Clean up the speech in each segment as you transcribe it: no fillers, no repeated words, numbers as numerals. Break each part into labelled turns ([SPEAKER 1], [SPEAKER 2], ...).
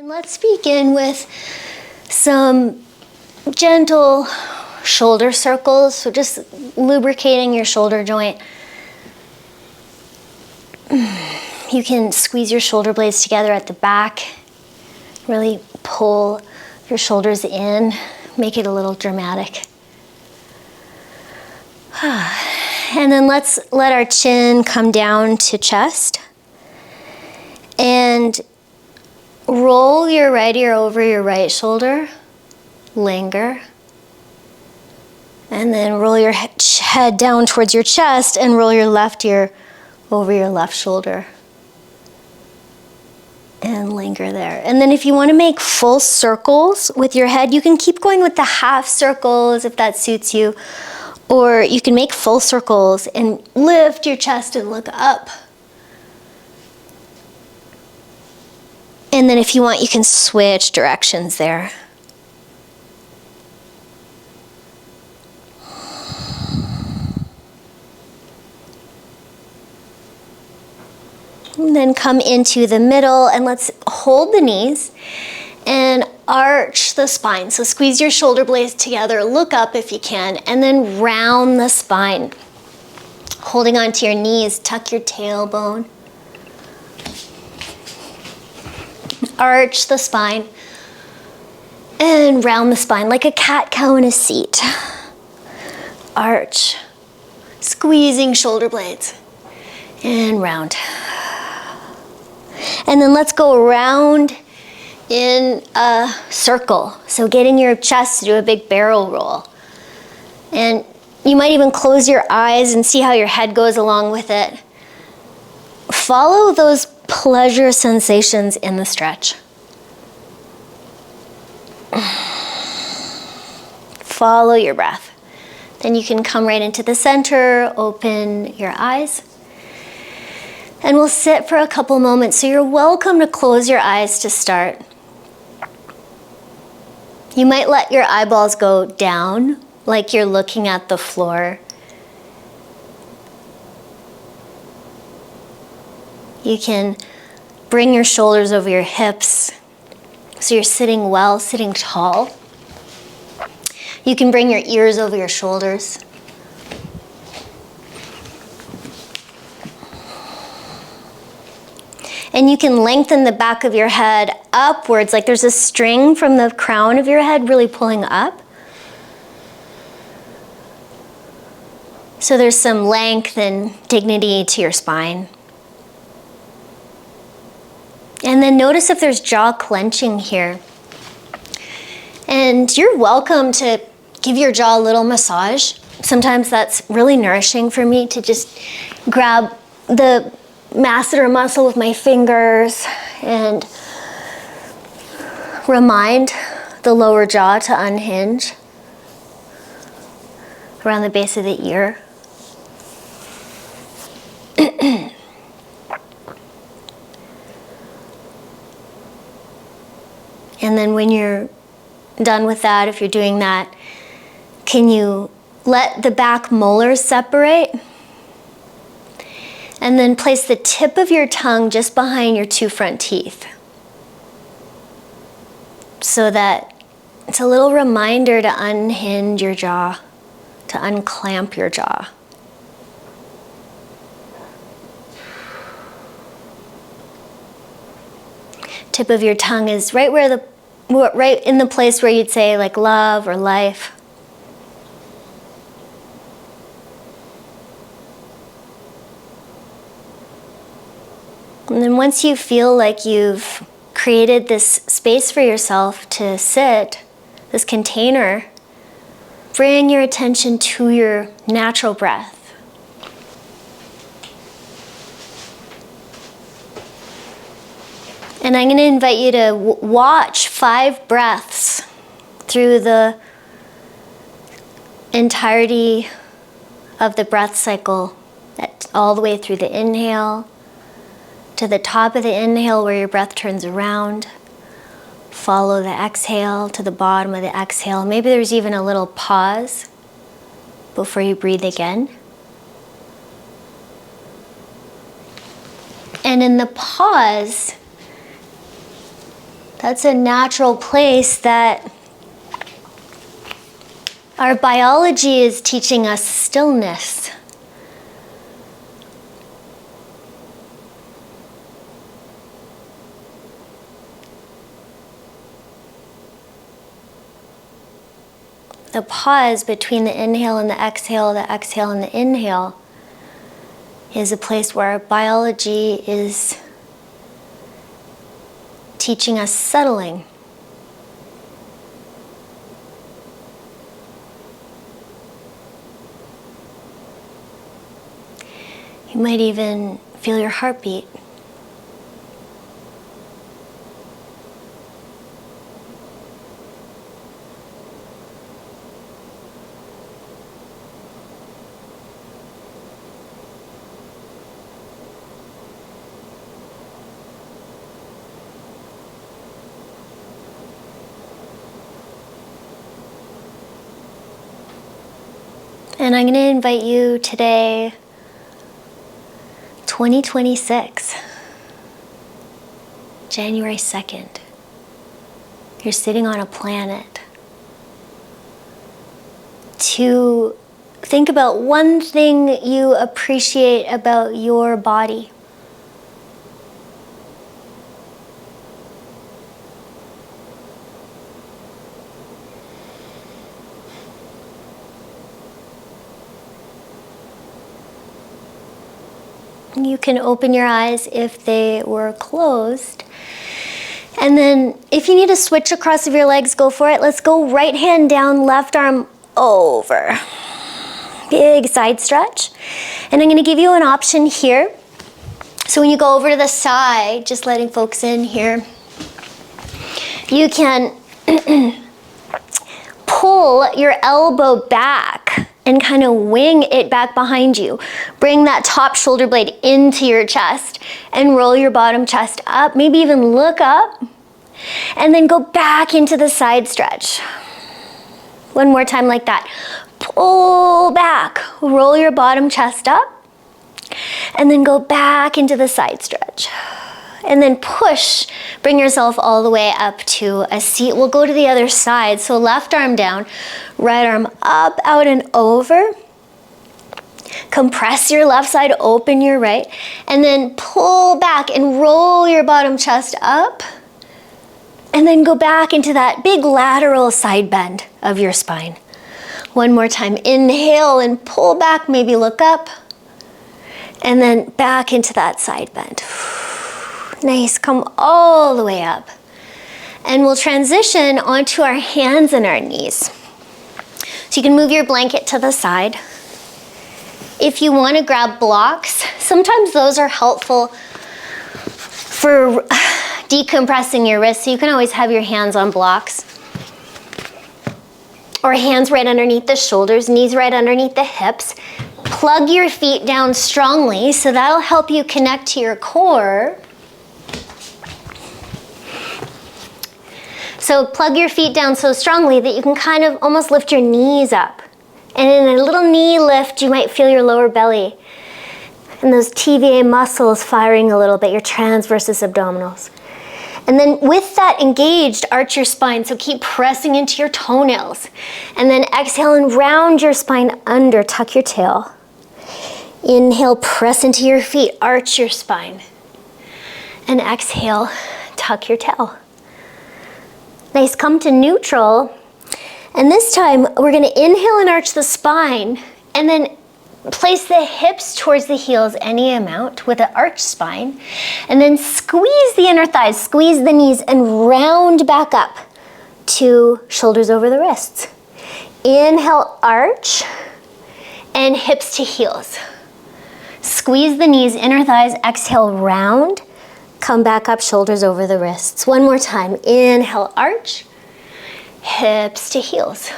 [SPEAKER 1] And let's begin with some gentle shoulder circles. So just lubricating your shoulder joint. You can squeeze your shoulder blades together at the back. Really pull your shoulders in. Make it a little dramatic. And then let's let our chin come down to chest. And roll your right ear over your right shoulder. Linger. And then roll your head down towards your chest and roll your left ear over your left shoulder. And linger there. And then if you want to make full circles with your head, you can keep going with the half circles if that suits you. Or you can make full circles and lift your chest and look up. And then if you want, you can switch directions there. And then come into the middle and let's hold the knees and arch the spine. So squeeze your shoulder blades together, look up if you can, and then round the spine. Holding onto your knees, tuck your tailbone. Arch the spine and round the spine like a cat-cow in a seat. Arch, squeezing shoulder blades and round. And then let's go around in a circle. So getting your chest to do a big barrel roll. And you might even close your eyes and see how your head goes along with it. Follow those pleasure sensations in the stretch. Follow your breath. Then you can come right into the center, open your eyes. And we'll sit for a couple moments. So you're welcome to close your eyes to start. You might let your eyeballs go down, like you're looking at the floor. You can bring your shoulders over your hips, so you're sitting well, sitting tall. You can bring your ears over your shoulders. And you can lengthen the back of your head upwards, like there's a string from the crown of your head really pulling up. So there's some length and dignity to your spine. And then notice if there's jaw clenching here. And you're welcome to give your jaw a little massage. Sometimes that's really nourishing for me to just grab the masseter muscle with my fingers and remind the lower jaw to unhinge around the base of the ear. And then when you're done with that, if you're doing that, can you let the back molars separate? And then place the tip of your tongue just behind your two front teeth. So that it's a little reminder to unhinge your jaw, to unclamp your jaw. Tip of your tongue is right in the place where you'd say like love or life. And then once you feel like you've created this space for yourself to sit, this container, bring your attention to your natural breath. And I'm going to invite you to watch 5 breaths through the entirety of the breath cycle, all the way through the inhale, to the top of the inhale where your breath turns around. Follow the exhale to the bottom of the exhale. Maybe there's even a little pause before you breathe again. And in the pause, That's a natural place that our biology is teaching us stillness. The pause between the inhale and the exhale and the inhale, is a place where our biology is teaching us settling. You might even feel your heartbeat. And I'm going to invite you today, 2026, January 2nd. You're sitting on a planet to think about one thing you appreciate about your body. You can open your eyes if they were closed. And then if you need to switch across of your legs, go for it. Let's go right hand down, left arm over. Big side stretch. And I'm going to give you an option here. So when you go over to the side, just letting folks in here, you can pull your elbow back and kind of wing it back behind you. Bring that top shoulder blade into your chest and roll your bottom chest up. Maybe even look up and then go back into the side stretch. One more time like that. Pull back, roll your bottom chest up and then go back into the side stretch. And then push, bring yourself all the way up to a seat. We'll go to the other side. So left arm down, right arm up, out and over. Compress your left side, open your right. And then pull back and roll your bottom chest up. And then go back into that big lateral side bend of your spine. One more time, inhale and pull back, maybe look up. And then back into that side bend. Nice, come all the way up. And we'll transition onto our hands and our knees. So you can move your blanket to the side. If you want to grab blocks, sometimes those are helpful for decompressing your wrists. So you can always have your hands on blocks. Or hands right underneath the shoulders, knees right underneath the hips. Plug your feet down strongly, so that'll help you connect to your core. So plug your feet down so strongly that you can kind of almost lift your knees up. And in a little knee lift, you might feel your lower belly and those TVA muscles firing a little bit, your transversus abdominals. And then with that engaged, arch your spine. So keep pressing into your toenails. And then exhale and round your spine under, tuck your tail. Inhale, press into your feet, arch your spine. And exhale, tuck your tail. Nice, come to neutral. And this time, we're gonna inhale and arch the spine, and then place the hips towards the heels any amount with an arched spine. And then squeeze the inner thighs, squeeze the knees, and round back up to shoulders over the wrists. Inhale, arch, and hips to heels. Squeeze the knees, inner thighs, exhale, round. Come back up, shoulders over the wrists. One more time. Inhale, arch, hips to heels.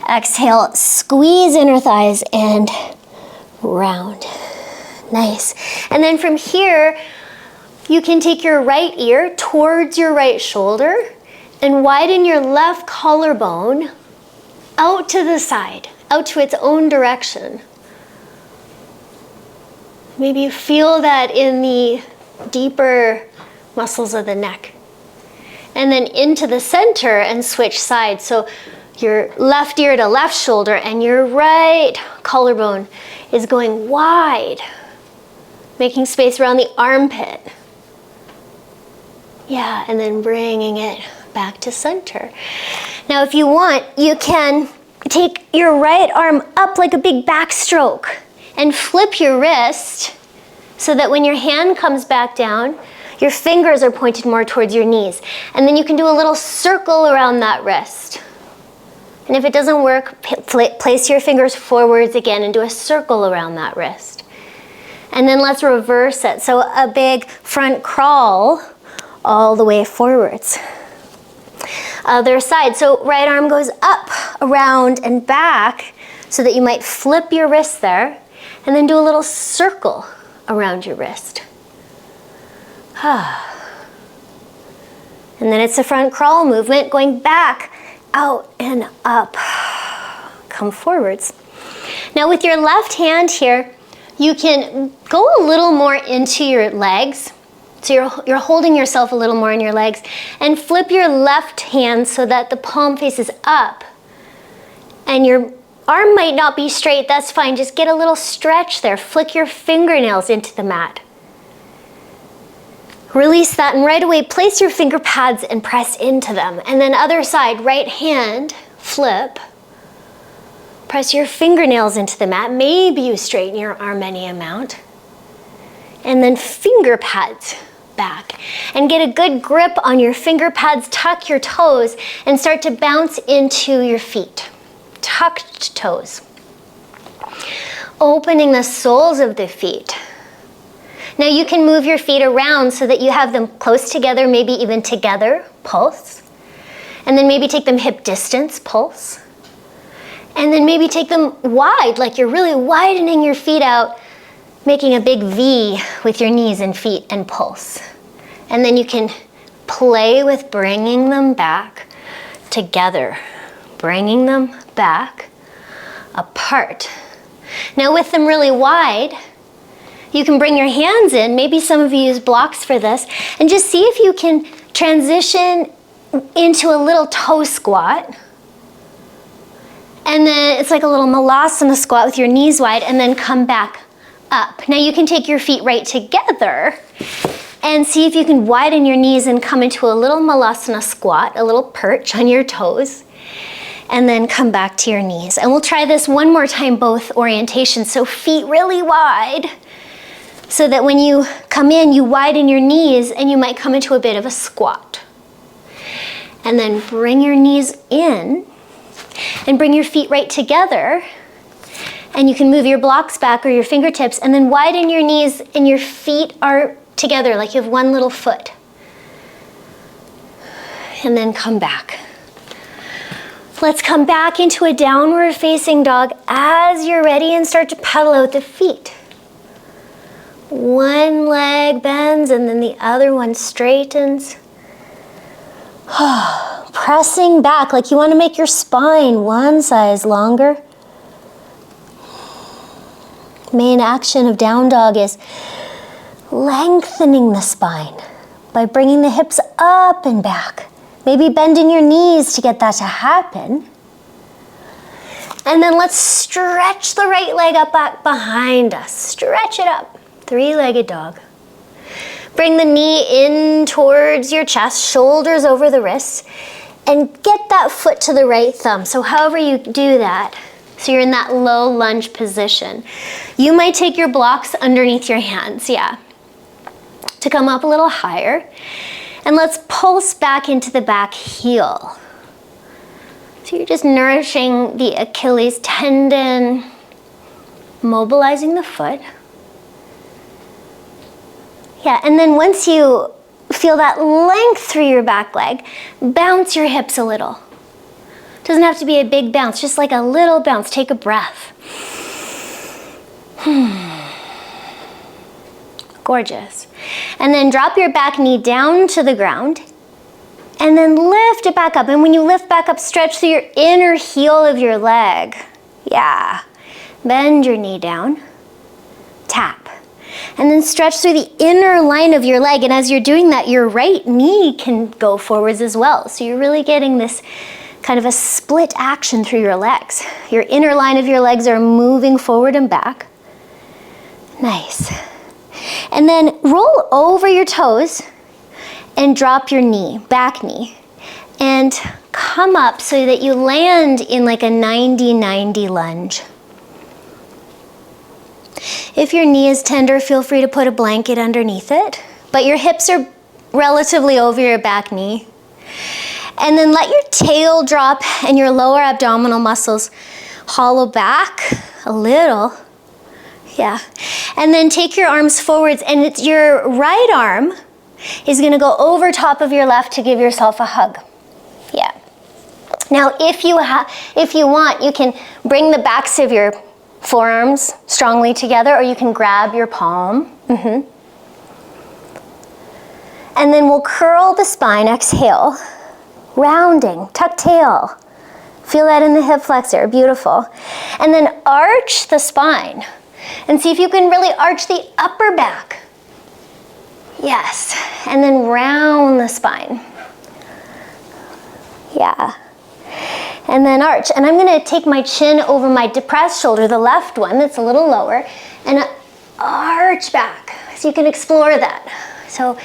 [SPEAKER 1] Exhale, squeeze inner thighs and round. Nice. And then from here, you can take your right ear towards your right shoulder and widen your left collarbone out to the side, out to its own direction. Maybe you feel that in the deeper muscles of the neck. and then into the center and switch sides. So your left ear to left shoulder and your right collarbone is going wide, making space around the armpit. Yeah, and then bringing it back to center. Now if you want, you can take your right arm up like a big backstroke and flip your wrist so that when your hand comes back down, your fingers are pointed more towards your knees. And then you can do a little circle around that wrist. And if it doesn't work, place your fingers forwards again and do a circle around that wrist. And then let's reverse it. So a big front crawl all the way forwards. Other side. So right arm goes up, around, and back so that you might flip your wrist there and then do a little circle around your wrist. And then it's a front crawl movement going back, out, and up. Come forwards. Now with your left hand here, you can go a little more into your legs. So you're holding yourself a little more in your legs, and flip your left hand so that the palm faces up. And your arm might not be straight, that's fine. Just get a little stretch there. Flick your fingernails into the mat. Release that, and right away place your finger pads and press into them. And then other side, right hand, flip. Press your fingernails into the mat. Maybe you straighten your arm any amount. And then finger pads back. And get a good grip on your finger pads, tuck your toes, and start to bounce into your feet. Tucked toes. Opening the soles of the feet. Now you can move your feet around so that you have them close together, maybe even together, pulse. And then maybe take them hip distance, pulse. And then maybe take them wide, like you're really widening your feet out, making a big V with your knees and feet and pulse. And then you can play with bringing them back together, bringing them back apart. Now with them really wide, you can bring your hands in. Maybe some of you use blocks for this, and just see if you can transition into a little toe squat. And then it's like a little malasana squat with your knees wide, and then come back up. Now you can take your feet right together and see if you can widen your knees and come into a little malasana squat, a little perch on your toes, and then come back to your knees. And we'll try this one more time, both orientations. So feet really wide, so that when you come in, you widen your knees and you might come into a bit of a squat. And then bring your knees in and bring your feet right together. And you can move your blocks back or your fingertips and then widen your knees and your feet are together like you have one little foot. And then come back. Let's come back into a downward facing dog as you're ready and start to pedal out the feet. One leg bends and then the other one straightens. Pressing back like you want to make your spine one size longer. Main action of down dog is lengthening the spine by bringing the hips up and back. Maybe bending your knees to get that to happen. And then let's stretch the right leg up back behind us. Stretch it up. Three-legged dog. Bring the knee in towards your chest, shoulders over the wrists, and get that foot to the right thumb. So however you do that, so you're in that low lunge position. You might take your blocks underneath your hands, yeah, to come up a little higher. And let's pulse back into the back heel. So you're just nourishing the Achilles tendon, mobilizing the foot. Yeah, and then once you feel that length through your back leg, bounce your hips a little. Doesn't have to be a big bounce, just like a little bounce. Take a breath. Gorgeous. And then drop your back knee down to the ground and then lift it back up. And when you lift back up, stretch through your inner heel of your leg. Yeah. Bend your knee down. Tap. And then stretch through the inner line of your leg. And as you're doing that, your right knee can go forwards as well. So you're really getting this kind of a split action through your legs. Your inner line of your legs are moving forward and back. Nice. And then roll over your toes and drop your knee, back knee. And come up so that you land in like a 90-90 lunge. If your knee is tender, feel free to put a blanket underneath it, but your hips are relatively over your back knee. And then let your tail drop and your lower abdominal muscles hollow back a little. Yeah. And then take your arms forwards, and your right arm is gonna go over top of your left to give yourself a hug. Yeah. Now, if you want, you can bring the backs of your forearms strongly together, or you can grab your palm. And then we'll curl the spine, exhale, rounding, tuck tail. Feel that in the hip flexor, beautiful. And then arch the spine, and see if you can really arch the upper back. Yes, and then round the spine. Yeah. And then arch. And I'm gonna take my chin over my depressed shoulder, the left one that's a little lower, and arch back. So you can explore that. So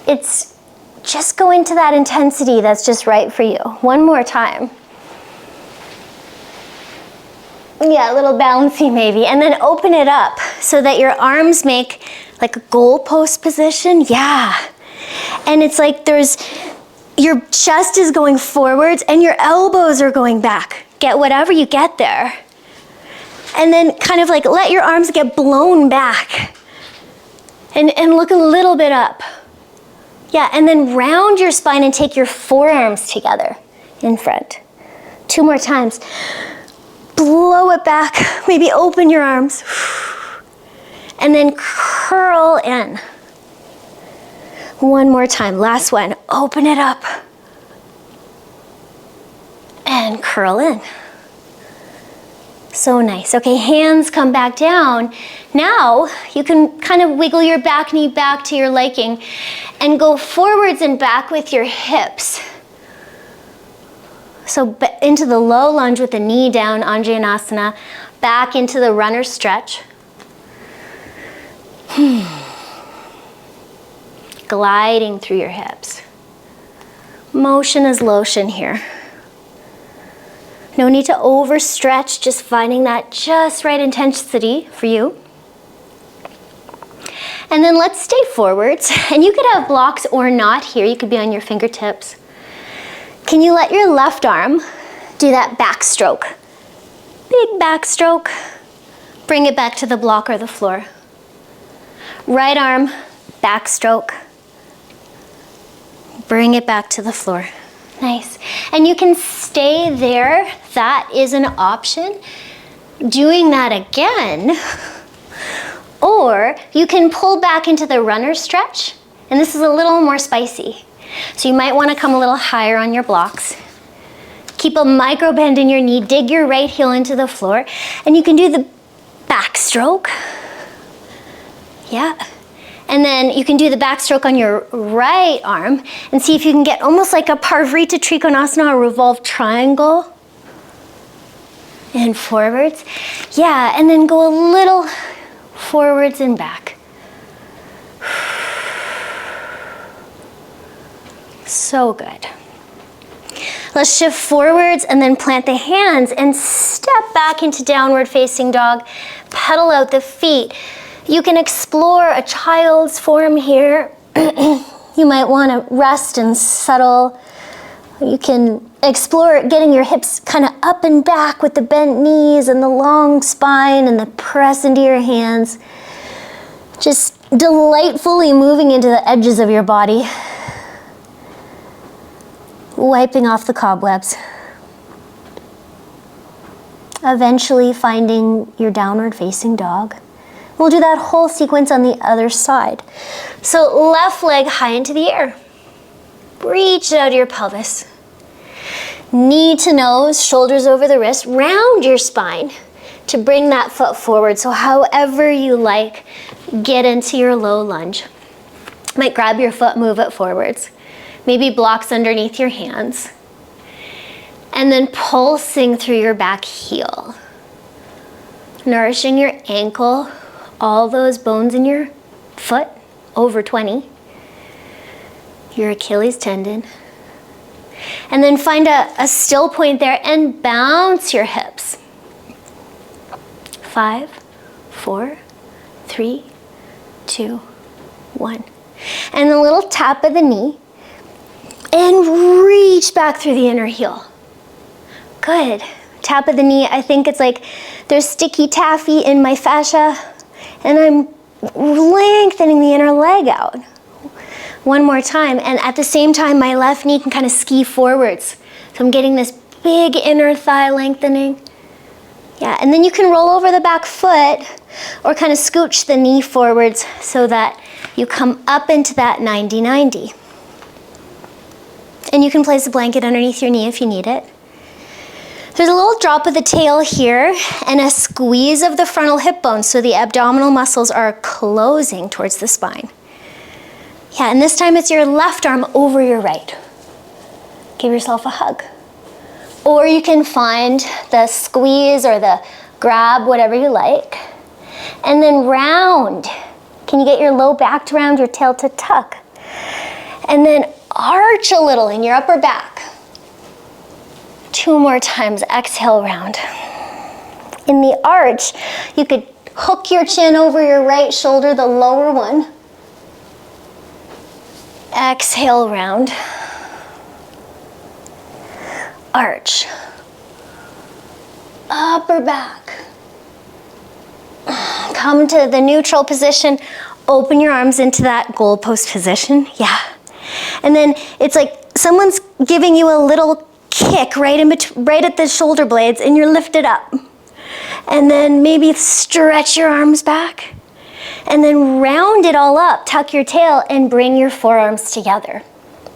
[SPEAKER 1] it's just go into that intensity that's just right for you. One more time. Yeah, a little bouncy maybe. And then open it up so that your arms make like a goalpost position. Yeah. And it's like your chest is going forwards and your elbows are going back. Get whatever you get there. And then kind of like let your arms get blown back. And look a little bit up. Yeah, and then round your spine and take your forearms together in front. 2 more times. Blow it back. Maybe open your arms. And then curl in. 1 more time, last one. Open it up. And curl in. So nice. Okay, hands come back down. Now you can kind of wiggle your back knee back to your liking and go forwards and back with your hips. So into the low lunge with the knee down, Anjaneyasana, back into the runner stretch. Gliding through your hips. Motion is lotion here. No need to overstretch, just finding that just right intensity for you. And then let's stay forwards. And you could have blocks or not here. You could be on your fingertips. Can you let your left arm do that backstroke? Big backstroke. Bring it back to the block or the floor. Right arm, backstroke. Bring it back to the floor. Nice. And you can stay there. That is an option. Doing that again. Or you can pull back into the runner stretch. And this is a little more spicy. So you might want to come a little higher on your blocks. Keep a micro bend in your knee. Dig your right heel into the floor. And you can do the backstroke. Yeah. And then you can do the backstroke on your right arm and see if you can get almost like a Parvrita Trikonasana, a revolved triangle. And forwards. Yeah, and then go a little forwards and back. So good. Let's shift forwards and then plant the hands and step back into downward facing dog. Pedal out the feet. You can explore a child's form here. You might want to rest and settle. You can explore getting your hips kind of up and back with the bent knees and the long spine and the press into your hands. Just delightfully moving into the edges of your body. Wiping off the cobwebs. Eventually finding your downward facing dog. We'll do that whole sequence on the other side. So left leg high into the air. Reach out your pelvis. Knee to nose, shoulders over the wrist. Round your spine to bring that foot forward. So however you like. get into your low lunge. Might grab your foot, move it forwards. Maybe blocks underneath your hands. And then pulsing through your back heel. Nourishing your ankle, all those bones in your foot, over 20. Your Achilles tendon. And then find a still point there and bounce your hips. 5, 4, 3, 2, 1. And a little tap of the knee. And reach back through the inner heel. Good. Tap of the knee. I think it's like there's sticky taffy in my fascia. And I'm lengthening the inner leg out. One more time, and at the same time, my left knee can kind of ski forwards. So I'm getting this big inner thigh lengthening. Yeah, and then you can roll over the back foot or kind of scooch the knee forwards so that you come up into that 90-90. And you can place a blanket underneath your knee if you need it. There's a little drop of the tail here and a squeeze of the frontal hip bone so the abdominal muscles are closing towards the spine. Yeah, and this time it's your left arm over your right. Give yourself a hug. Or you can find the squeeze or the grab, whatever you like. And then round. Can you get your low back to round, your tail to tuck? And then arch a little in your upper back. 2 more times, exhale, round. In the arch, you could hook your chin over your right shoulder, the lower one. Exhale, round. Arch. Upper back. Come to the neutral position. Open your arms into that goalpost position. Yeah. And then it's like someone's giving you a little kick right at the shoulder blades and you're lifted up. And then maybe stretch your arms back. And then round it all up, tuck your tail, and bring your forearms together.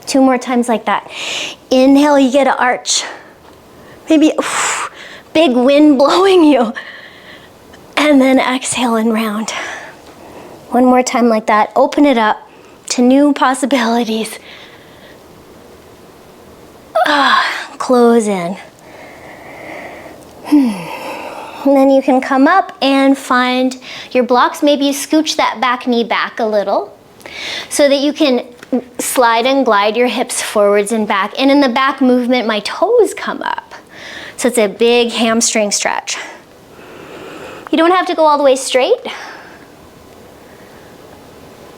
[SPEAKER 1] 2 more times like that. Inhale, you get an arch. Maybe big wind blowing you. And then exhale and round. 1 more time like that. Open it up to new possibilities. Close in. And then you can come up and find your blocks. Maybe you scooch that back knee back a little so that you can slide and glide your hips forwards and back. And in the back movement, my toes come up. So it's a big hamstring stretch. You don't have to go all the way straight.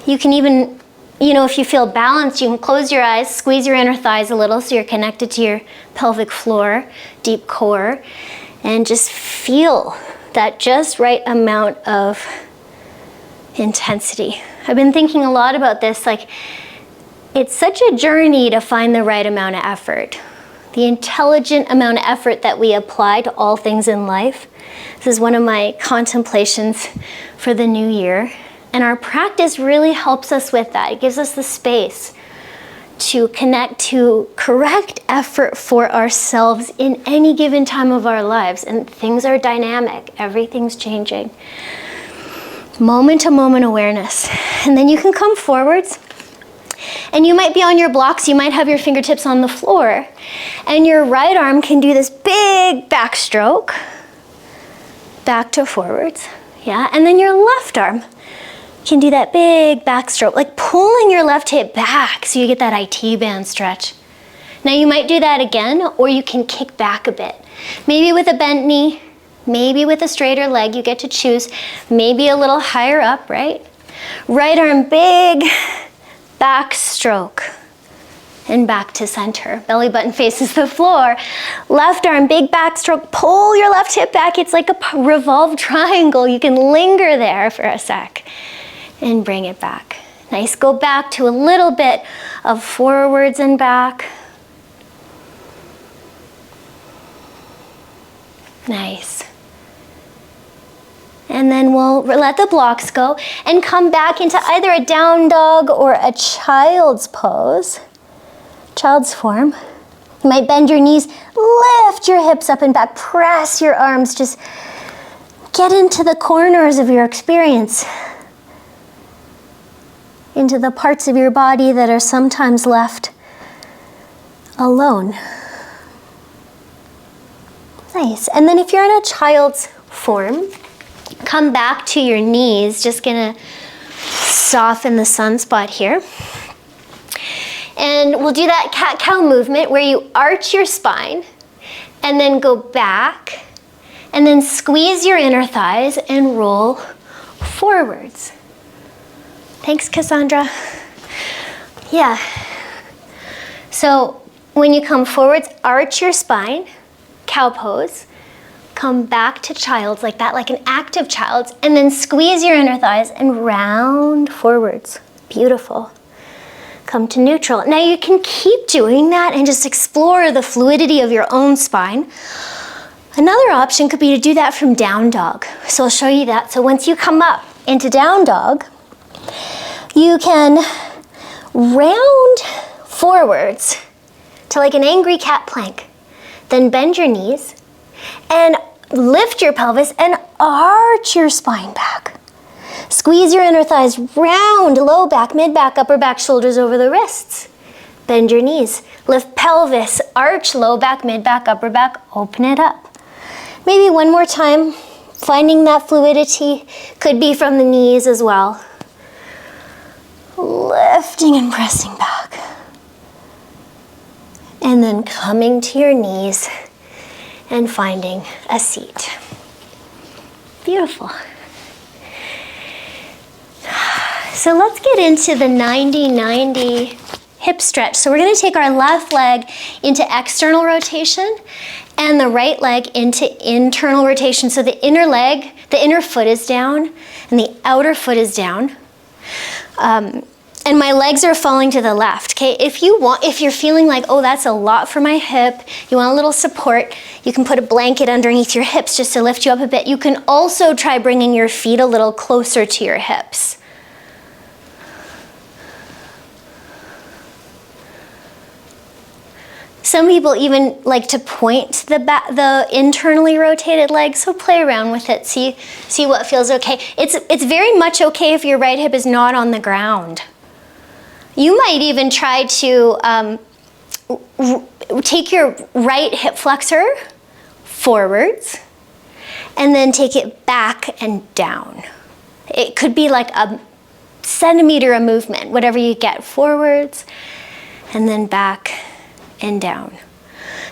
[SPEAKER 1] You can even, if you feel balanced, you can close your eyes, squeeze your inner thighs a little so you're connected to your pelvic floor, deep core. And just feel that just right amount of intensity. I've been thinking a lot about this, like it's such a journey to find the right amount of effort. The intelligent amount of effort that we apply to all things in life. This is one of my contemplations for the new year. And our practice really helps us with that. It gives us the space to connect to correct effort for ourselves in any given time of our lives. And things are dynamic. Everything's changing. Moment to moment awareness. And then you can come forwards. And you might be on your blocks. You might have your fingertips on the floor. And your right arm can do this big backstroke. Back to forwards. Yeah. And then your left arm can do that big backstroke, like pulling your left hip back so you get that IT band stretch. Now you might do that again, or you can kick back a bit. Maybe with a bent knee, maybe with a straighter leg, you get to choose. Maybe a little higher up, right? Right arm, big backstroke. And back to center. Belly button faces the floor. Left arm, big backstroke. Pull your left hip back. It's like a revolved triangle. You can linger there for a sec. And bring it back. Nice. Go back to a little bit of forwards and back. Nice. And then we'll let the blocks go and come back into either a down dog or a child's pose. Child's form. You might bend your knees, lift your hips up and back, press your arms, just get into the corners of your experience. into the parts of your body that are sometimes left alone. Nice. And then if you're in a child's form, come back to your knees. Just gonna soften the sunspot here. And we'll do that cat-cow movement where you arch your spine and then go back and then squeeze your inner thighs and roll forwards. Thanks, Cassandra. Yeah. So when you come forwards, arch your spine, cow pose, come back to child's like that, like an active child's, and then squeeze your inner thighs and round forwards. Beautiful. Come to neutral. Now you can keep doing that and just explore the fluidity of your own spine. Another option could be to do that from down dog. So I'll show you that. So once you come up into down dog, you can round forwards to like an angry cat plank. Then bend your knees and lift your pelvis and arch your spine back. Squeeze your inner thighs round, low back, mid back, upper back, shoulders over the wrists. Bend your knees. Lift pelvis, arch, low back, mid back, upper back, open it up. Maybe one more time, finding that fluidity. Could be from the knees as well. Lifting and pressing back. And then coming to your knees and finding a seat. Beautiful. So let's get into the 90-90 hip stretch. So we're going to take our left leg into external rotation and the right leg into internal rotation. So the inner leg, the inner foot is down and the outer foot is down. And my legs are falling to the left, okay? If you're feeling like, oh, that's a lot for my hip, you want a little support, you can put a blanket underneath your hips just to lift you up a bit. You can also try bringing your feet a little closer to your hips. Some people even like to point the internally rotated leg, so play around with it, see what feels okay. It's very much okay if your right hip is not on the ground. You might even try to take your right hip flexor forwards and then take it back and down. It could be like a centimeter of movement, whatever you get, forwards and then back and down.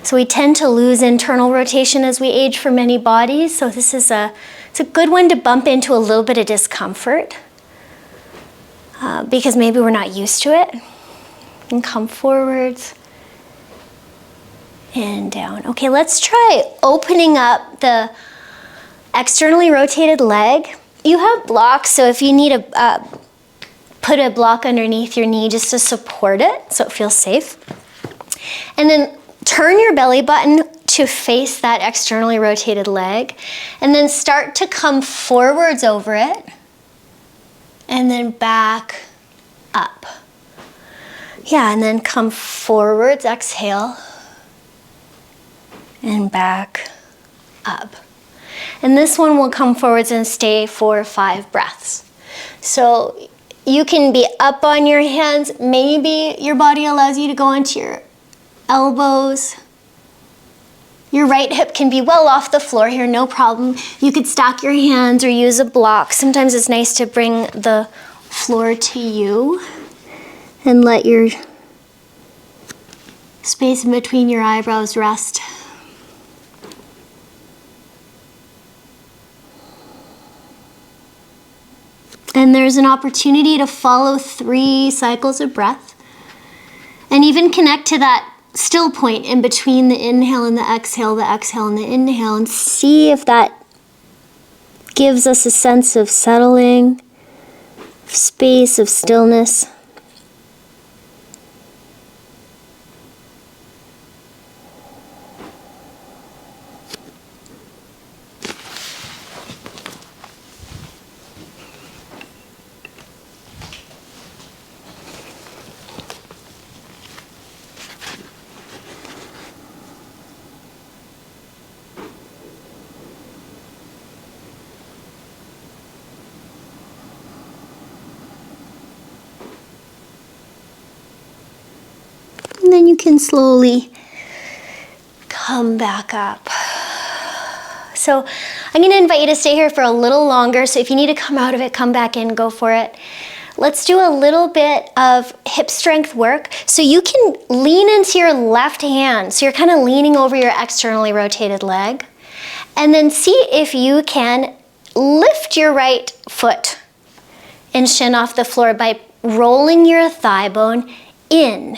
[SPEAKER 1] So we tend to lose internal rotation as we age for many bodies, so it's a good one to bump into a little bit of discomfort. Because maybe we're not used to it. And come forwards and down. Okay, let's try opening up the externally rotated leg. You have blocks, so if you need to put a block underneath your knee just to support it so it feels safe. And then turn your belly button to face that externally rotated leg. And then start to come forwards over it. And then back up. Yeah, and then come forwards, exhale, and back up. And this one will come forwards and stay for 5 breaths. So you can be up on your hands. Maybe your body allows you to go onto your elbows. Your right hip can be well off the floor here, no problem. You could stack your hands or use a block. Sometimes it's nice to bring the floor to you and let your space in between your eyebrows rest. And there's an opportunity to follow 3 cycles of breath and even connect to that still point in between the inhale and the exhale and the inhale, and see if that gives us a sense of settling, of space, of stillness. then you can slowly come back up. So I'm going to invite you to stay here for a little longer. So if you need to come out of it, come back in, go for it. Let's do a little bit of hip strength work. So you can lean into your left hand. So you're kind of leaning over your externally rotated leg. And then see if you can lift your right foot and shin off the floor by rolling your thigh bone in.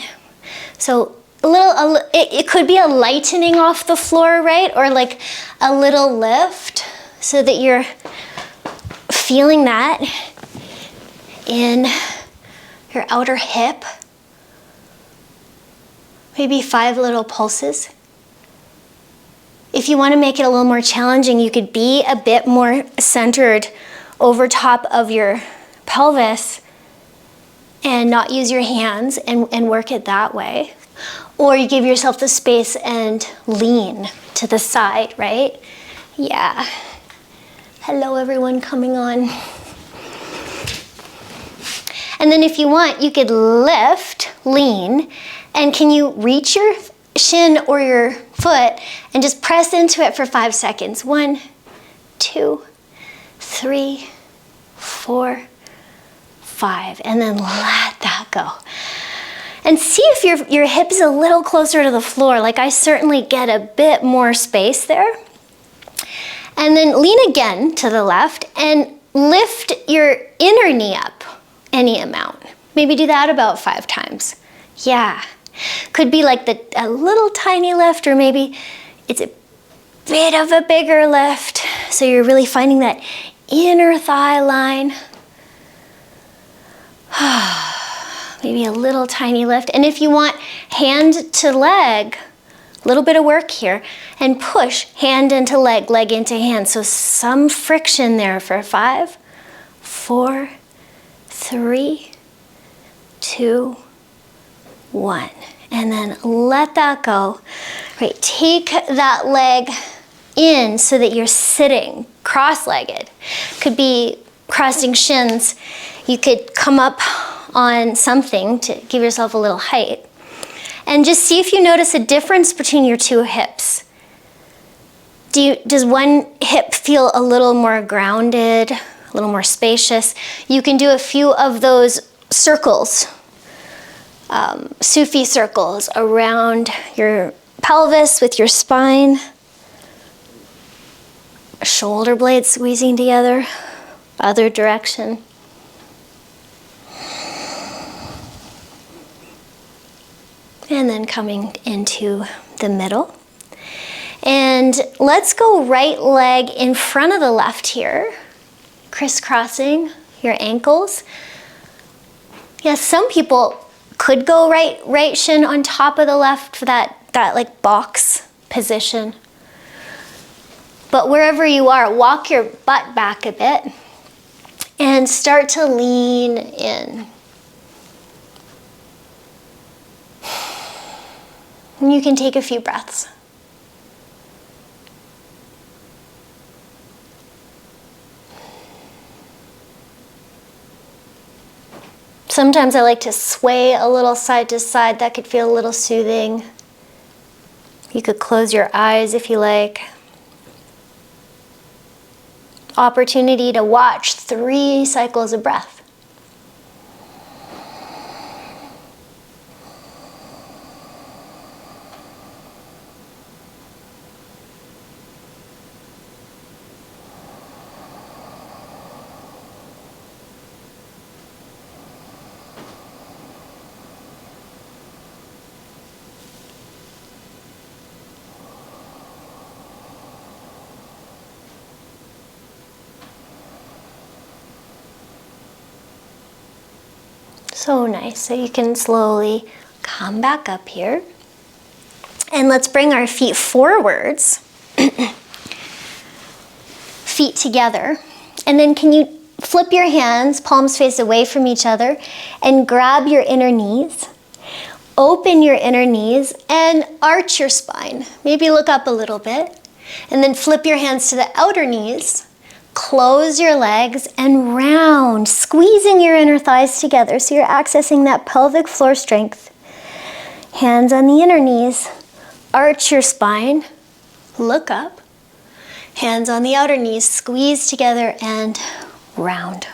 [SPEAKER 1] So it could be a lightening off the floor, right? Or like a little lift so that you're feeling that in your outer hip. Maybe 5 little pulses. If you want to make it a little more challenging, you could be a bit more centered over top of your pelvis and not use your hands and work it that way. Or you give yourself the space and lean to the side, right? Yeah. Hello, everyone coming on. And then if you want, you could lift, lean, and can you reach your shin or your foot and just press into it for 5 seconds. 1, 2, 3, 4, 5, and then let that go. And see if your hip is a little closer to the floor. Like I certainly get a bit more space there. And then lean again to the left and lift your inner knee up any amount. Maybe do that about 5 times. Yeah. Could be like a little tiny lift, or maybe it's a bit of a bigger lift. So you're really finding that inner thigh line. Maybe a little tiny lift. And if you want hand to leg, a little bit of work here, and push hand into leg, leg into hand. So some friction there for 5, 4, 3, 2, 1. And then let that go. Right, take that leg in so that you're sitting cross-legged. Could be crossing shins. You could come up on something to give yourself a little height. And just see if you notice a difference between your 2 hips. Does one hip feel a little more grounded, a little more spacious? You can do a few of those circles, Sufi circles around your pelvis with your spine. Shoulder blades squeezing together, other direction. And then coming into the middle. And let's go right leg in front of the left here, crisscrossing your ankles. Yeah, some people could go right shin on top of the left for that like box position. But wherever you are, walk your butt back a bit and start to lean in. And you can take a few breaths. Sometimes I like to sway a little side to side. That could feel a little soothing. You could close your eyes if you like. Opportunity to watch 3 cycles of breath. So nice. So you can slowly come back up here. And let's bring our feet forwards. Feet together. And then can you flip your hands, palms face away from each other, and grab your inner knees. Open your inner knees and arch your spine. Maybe look up a little bit. And then flip your hands to the outer knees. Close your legs and round, squeezing your inner thighs together so you're accessing that pelvic floor strength. Hands on the inner knees. Arch your spine. Look up. Hands on the outer knees. Squeeze together and round.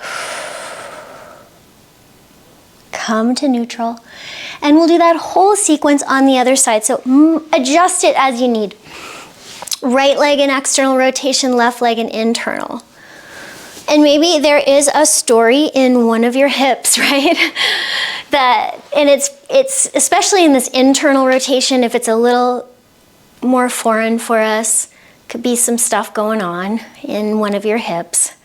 [SPEAKER 1] Come to neutral. And we'll do that whole sequence on the other side. So adjust it as you need. Right leg in external rotation, left leg in internal. And maybe there is a story in one of your hips, right? And it's especially in this internal rotation, if it's a little more foreign for us, could be some stuff going on in one of your hips.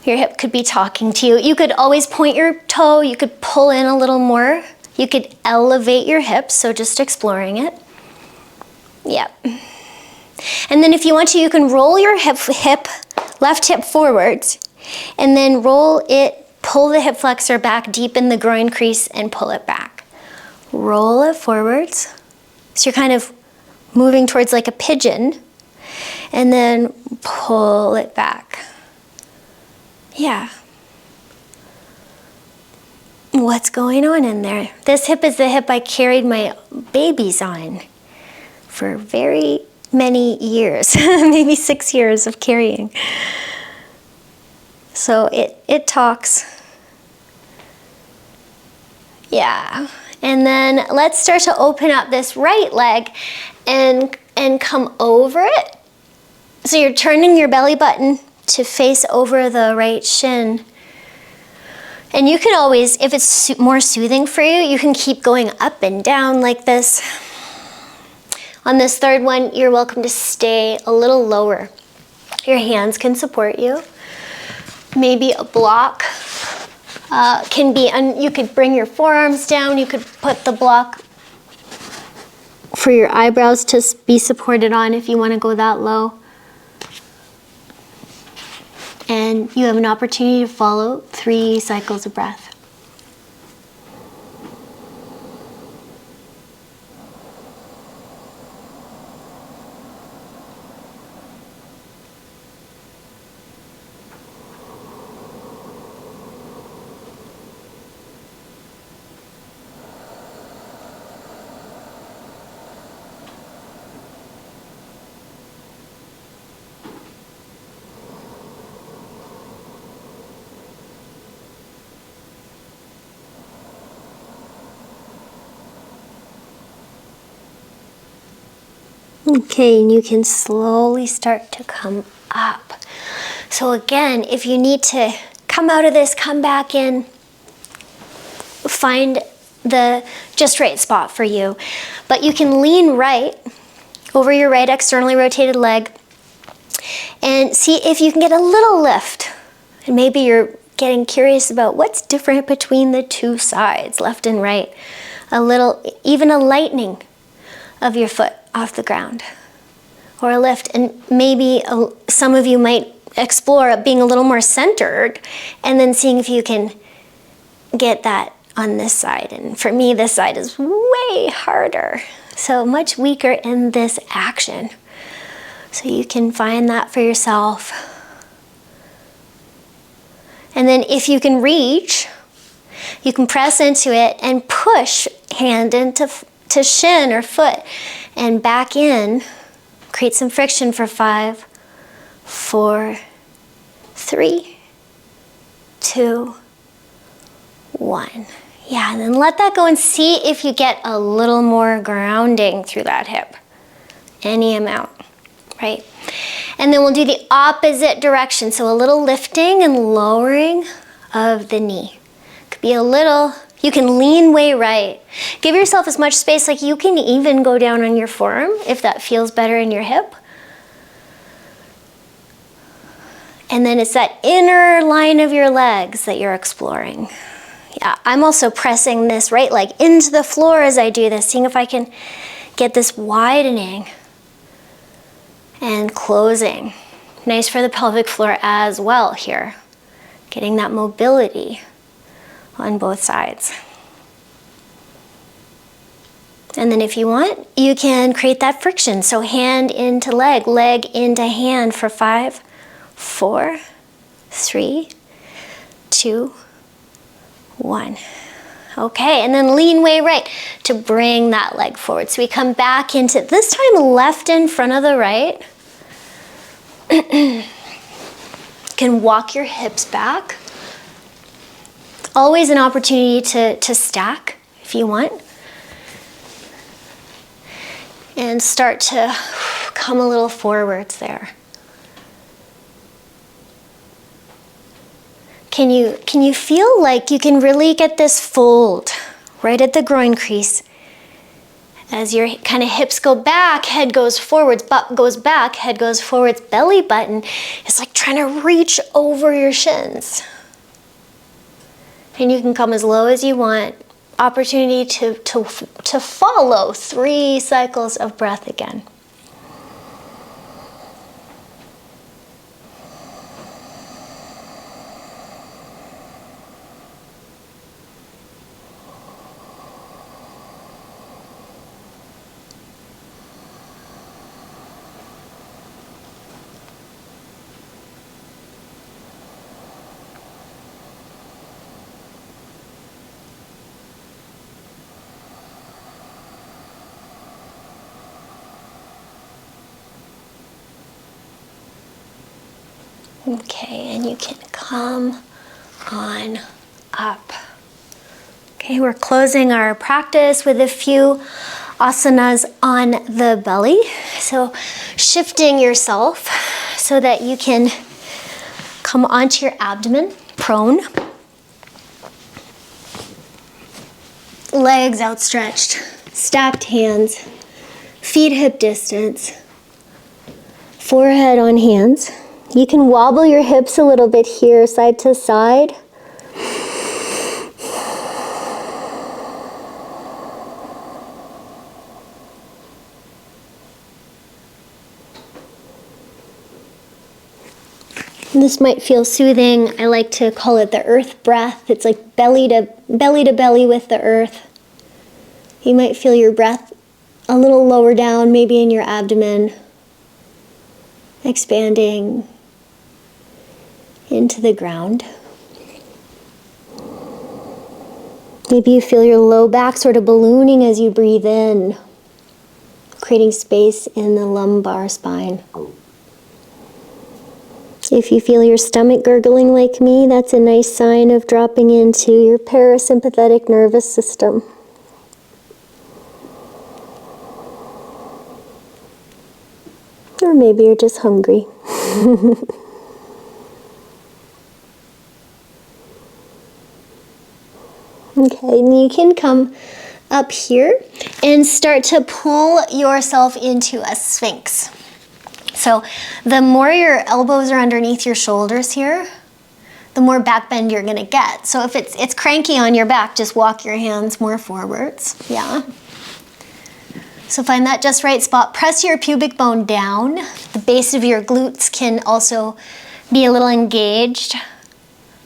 [SPEAKER 1] Your hip could be talking to you. You could always point your toe. You could pull in a little more. You could elevate your hips, so just exploring it. Yep. And then if you want to, you can roll your left hip forwards, and then roll it, pull the hip flexor back deep in the groin crease and pull it back. Roll it forwards. So you're kind of moving towards like a pigeon, and then pull it back. Yeah. What's going on in there? This hip is the hip I carried my babies on for very many years, maybe 6 years of carrying. So it talks. Yeah. And then let's start to open up this right leg and come over it. So you're turning your belly button to face over the right shin. And you can always, if it's more soothing for you, you can keep going up and down like this. On this third one, you're welcome to stay a little lower. Your hands can support you. Maybe a block can be, and you could bring your forearms down. You could put the block for your eyebrows to be supported on if you want to go that low. And you have an opportunity to follow 3 cycles of breath. Okay, and you can slowly start to come up. So again, if you need to come out of this, come back in, find the just right spot for you. But you can lean right over your right externally rotated leg and see if you can get a little lift. And maybe you're getting curious about what's different between the two sides, left and right. A little, even a lightening of your foot off the ground, or a lift. And maybe some of you might explore being a little more centered and then seeing if you can get that on this side. And for me, this side is way harder, so much weaker in this action. So you can find that for yourself. And then if you can reach, you can press into it and push hand into shin or foot and back in. Create some friction for 5, 4, 3, 2, 1. Yeah, and then let that go and see if you get a little more grounding through that hip. Any amount, right? And then we'll do the opposite direction. So a little lifting and lowering of the knee. Could be a little. You can lean way right. Give yourself as much space, like you can even go down on your forearm if that feels better in your hip. And then it's that inner line of your legs that you're exploring. Yeah, I'm also pressing this right leg into the floor as I do this, seeing if I can get this widening and closing. Nice for the pelvic floor as well here. Getting that mobility on both sides. And then if you want, you can create that friction. So hand into leg, leg into hand for 5, 4, 3, 2, 1. Okay, and then lean way right to bring that leg forward. So we come back into, this time left in front of the right. You can walk your hips back. Always an opportunity to stack if you want. And start to come a little forwards there. Can you feel like you can really get this fold right at the groin crease? As your kind of hips go back, head goes forwards, butt goes back, head goes forwards, belly button is like trying to reach over your shins. And you can come as low as you want. Opportunity to follow 3 cycles of breath again. Okay, and you can come on up. Okay, we're closing our practice with a few asanas on the belly. So shifting yourself so that you can come onto your abdomen, prone. Legs outstretched, stacked hands, feet hip distance, forehead on hands. You can wobble your hips a little bit here, side to side. This might feel soothing. I like to call it the earth breath. It's like belly to belly with the earth. You might feel your breath a little lower down, maybe in your abdomen, expanding into the ground. Maybe you feel your low back sort of ballooning as you breathe in, creating space in the lumbar spine. If you feel your stomach gurgling like me, that's a nice sign of dropping into your parasympathetic nervous system. Or maybe you're just hungry. Okay, and you can come up here and start to pull yourself into a sphinx. So the more your elbows are underneath your shoulders here, the more back bend you're gonna get. So if it's cranky on your back, just walk your hands more forwards, yeah. So find that just right spot. Press your pubic bone down. The base of your glutes can also be a little engaged,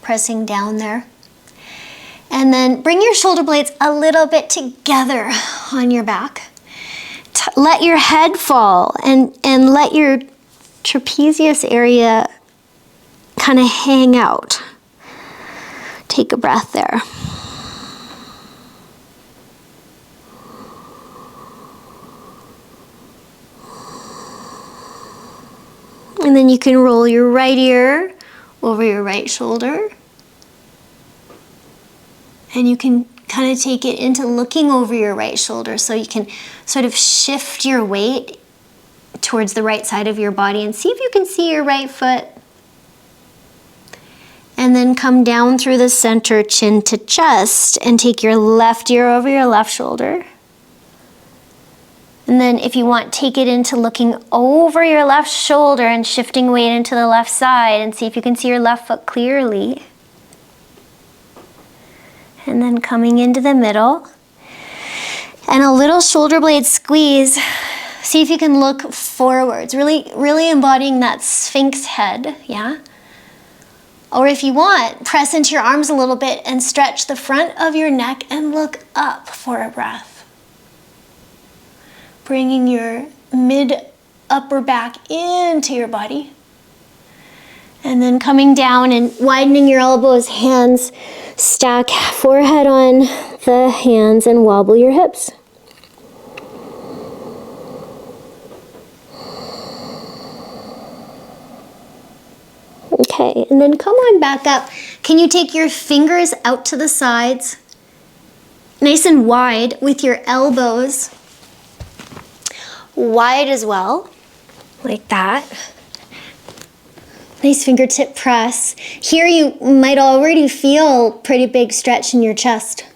[SPEAKER 1] pressing down there. And then bring your shoulder blades a little bit together on your back. Let your head fall and let your trapezius area kind of hang out. Take a breath there. And then you can roll your right ear over your right shoulder. And you can kind of take it into looking over your right shoulder, so you can sort of shift your weight towards the right side of your body and see if you can see your right foot. And then come down through the center, chin to chest, and take your left ear over your left shoulder. And then if you want, take it into looking over your left shoulder and shifting weight into the left side, and see if you can see your left foot clearly. And then coming into the middle, and a little shoulder blade squeeze. See if you can look forwards, really embodying that sphinx head, yeah? Or if you want, press into your arms a little bit and stretch the front of your neck and look up for a breath. Bringing your mid-upper back into your body. And then coming down and widening your elbows, hands stack forehead on the hands and wobble your hips. Okay, and then come on back up. Can you take your fingers out to the sides, nice and wide, with your elbows wide as well, like that. Nice fingertip press. Here you might already feel pretty big stretch in your chest.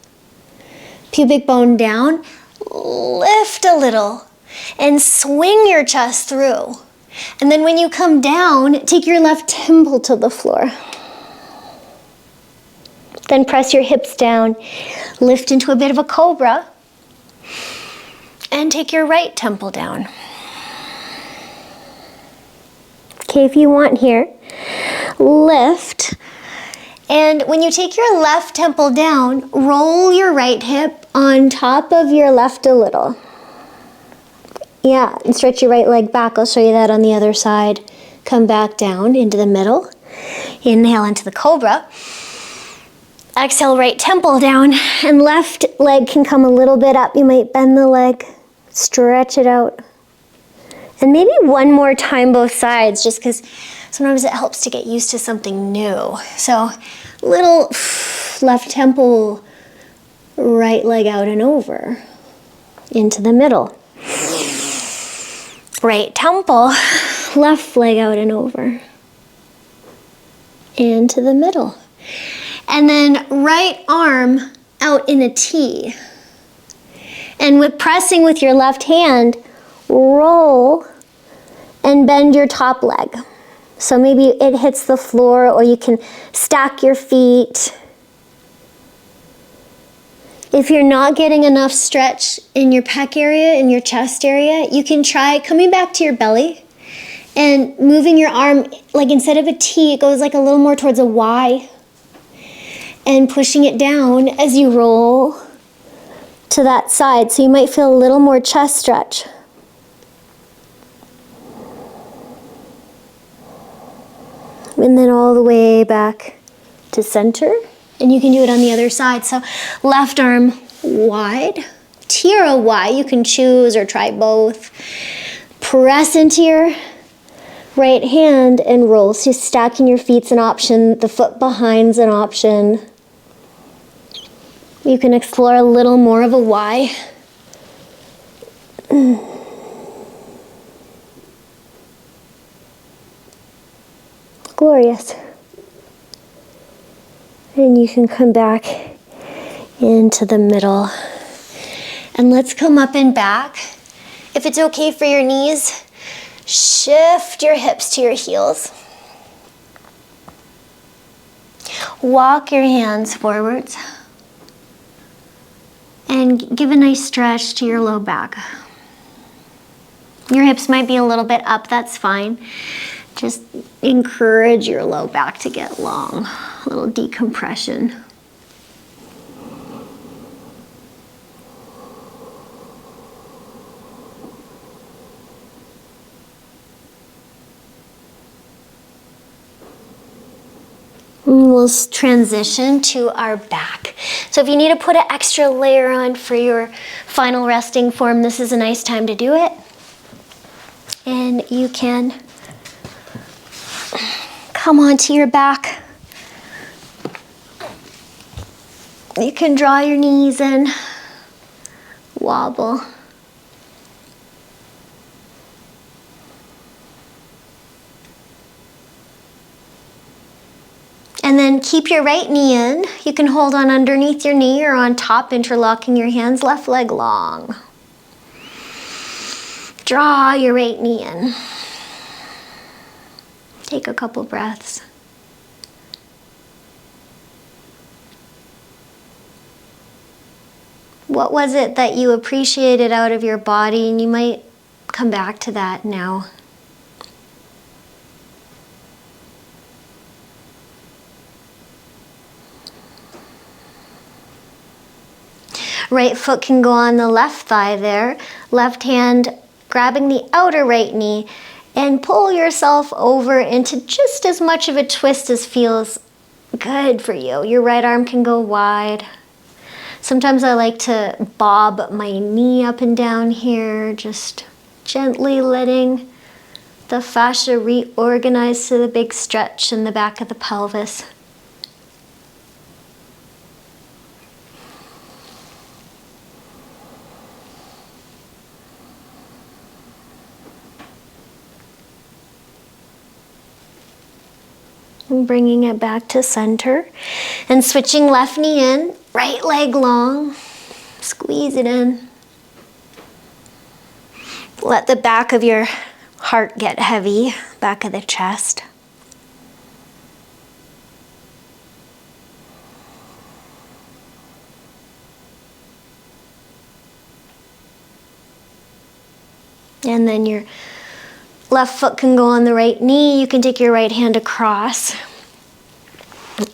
[SPEAKER 1] Pubic bone down, lift a little, and swing your chest through. And then when you come down, take your left temple to the floor. Then press your hips down, lift into a bit of a cobra, and take your right temple down. Okay, if you want here, lift. And when you take your left temple down, roll your right hip on top of your left a little. Yeah, and stretch your right leg back. I'll show you that on the other side. Come back down into the middle. Inhale into the cobra. Exhale, right temple down, and left leg can come a little bit up. You might bend the leg, stretch it out. And maybe one more time both sides, just because sometimes it helps to get used to something new. So little left temple, right leg out and over into the middle. Right temple, left leg out and over into the middle. And then right arm out in a T. And with pressing with your left hand, roll and bend your top leg. So maybe it hits the floor, or you can stack your feet. If you're not getting enough stretch in your pec area, in your chest area, you can try coming back to your belly and moving your arm, like instead of a T, it goes like a little more towards a Y, and pushing it down as you roll to that side. So you might feel a little more chest stretch. And then all the way back to center. And you can do it on the other side. So left arm wide, T or a Y, you can choose or try both. Press into your right hand and roll. So stacking your feet's an option, the foot behind's an option. You can explore a little more of a Y. Glorious. And you can come back into the middle. And let's come up and back. If it's okay for your knees, shift your hips to your heels. Walk your hands forwards. And give a nice stretch to your low back. Your hips might be a little bit up, that's fine. Just encourage your low back to get long. A little decompression. And we'll transition to our back. So if you need to put an extra layer on for your final resting form, this is a nice time to do it. And you can come onto your back. You can draw your knees in, wobble. And then keep your right knee in. You can hold on underneath your knee or on top, interlocking your hands, left leg long. Draw your right knee in. Take a couple breaths. What was it that you appreciated out of your body? And you might come back to that now. Right foot can go on the left thigh there. Left hand grabbing the outer right knee, and pull yourself over into just as much of a twist as feels good for you. Your right arm can go wide. Sometimes I like to bob my knee up and down here, just gently letting the fascia reorganize to the big stretch in the back of the pelvis. And bringing it back to center and switching left knee in, right leg long, squeeze it in. Let the back of your heart get heavy, back of the chest. And then your left foot can go on the right knee. You can take your right hand across.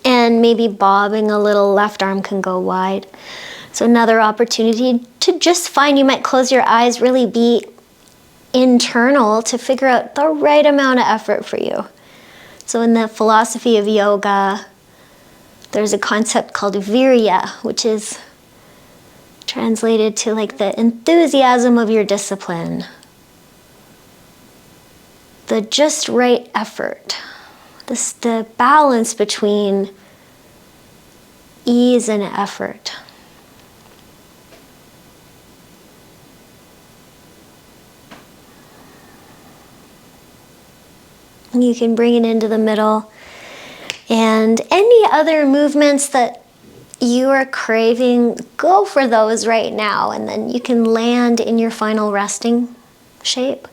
[SPEAKER 1] And maybe bobbing a little, left arm can go wide. So another opportunity to just find, you might close your eyes, really be internal to figure out the right amount of effort for you. So in the philosophy of yoga, there's a concept called virya, which is translated to like the enthusiasm of your discipline. The just right effort. The balance between ease and effort. You can bring it into the middle. And any other movements that you are craving, go for those right now. And then you can land in your final resting shape.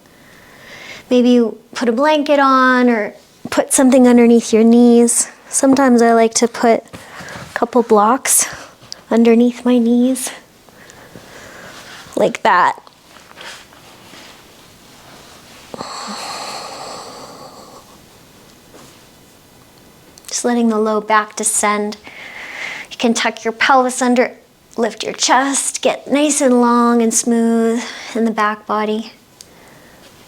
[SPEAKER 1] Maybe you put a blanket on or put something underneath your knees. Sometimes I like to put a couple blocks underneath my knees, like that. Just letting the low back descend. You can tuck your pelvis under, lift your chest, get nice and long and smooth in the back body.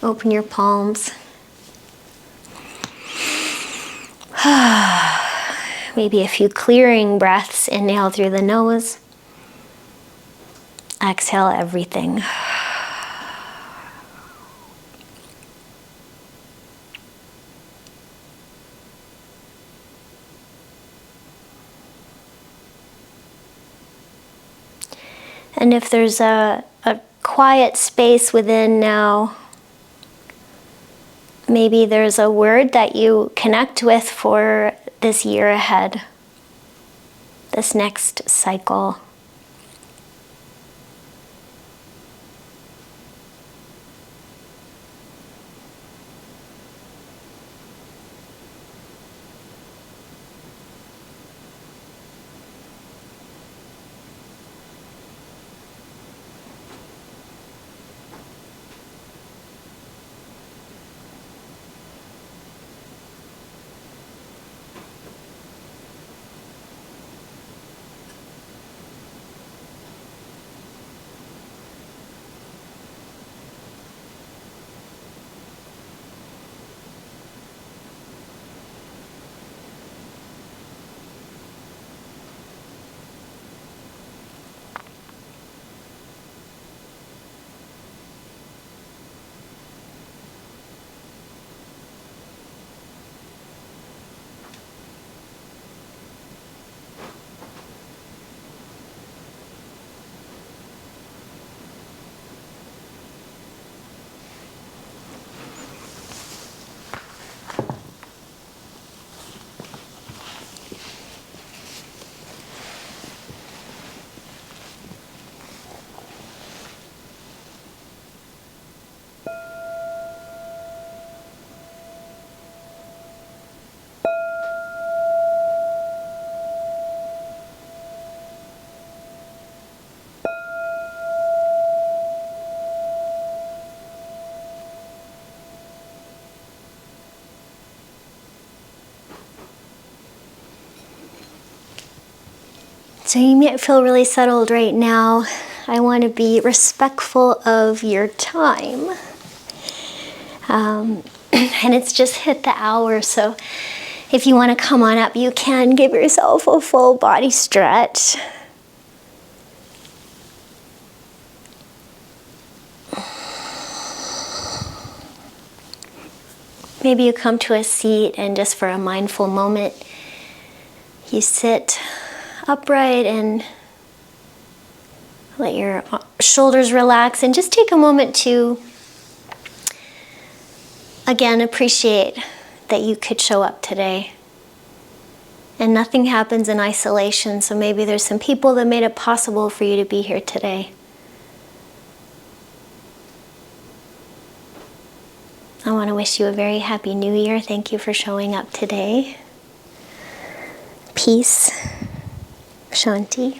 [SPEAKER 1] Open your palms. Maybe a few clearing breaths. Inhale through the nose. Exhale everything. And if there's a quiet space within now, maybe there's a word that you connect with for this year ahead, this next cycle. So you might feel really settled right now. I want to be respectful of your time. And it's just hit the hour, so if you want to come on up, you can give yourself a full body stretch. maybe you come to a seat and just for a mindful moment, you sit upright and let your shoulders relax and just take a moment to, again, appreciate that you could show up today. And nothing happens in isolation, so maybe there's some people that made it possible for you to be here today. I want to wish you a very happy new year. Thank you for showing up today. Peace. Shanti.